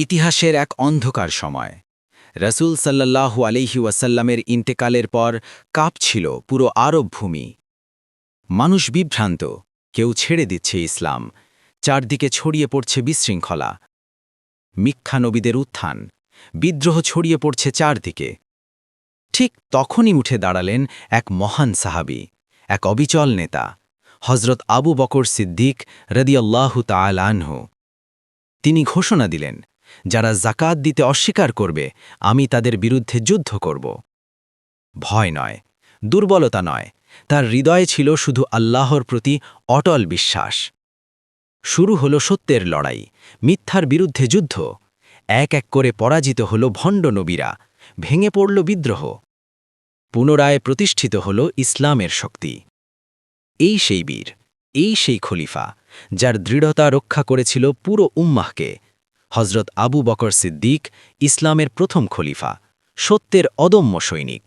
ইতিহাসের এক অন্ধকার সময় রাসূল সাল্লাল্লাহু আলাইহি ওয়াসাল্লামের ইন্তেকালের পর কাঁপছিল পুরো আরব ভূমি। মানুষ বিভ্রান্ত, কেউ ছেড়ে দিচ্ছে ইসলাম, চারদিকে ছড়িয়ে পড়ছে বিশৃঙ্খলা। মিথ্যা নবীদের উত্থান, বিদ্রোহ ছড়িয়ে পড়ছে চারদিকে। ঠিক তখনই উঠে দাঁড়ালেন এক মহান সাহাবী, এক অবিচল নেতা, হযরত আবু বকর সিদ্দিক রাদিয়াল্লাহু তাআলা আনহু। তিনি ঘোষণা দিলেন, যারা যাকাত দিতে অস্বীকার করবে, আমি তাদের বিরুদ্ধে যুদ্ধ করব। ভয় নয়, দুর্বলতা নয়, তার হৃদয়ে ছিল শুধু আল্লাহর প্রতি অটল বিশ্বাস। শুরু হলো সত্যের লড়াই, মিথ্যার বিরুদ্ধে যুদ্ধ। এক এক করে পরাজিত হল ভণ্ড নবীরা, ভেঙে পড়ল বিদ্রোহ। পুনরায় প্রতিষ্ঠিত হল ইসলামের শক্তি। এই সেই বীর, এই সেই খলিফা, যার দৃঢ়তা রক্ষা করেছিল পুরো উম্মাহকে। হযরত আবু বকর সিদ্দিক, ইসলামের প্রথম খলিফা, সত্যের অদম্য সৈনিক।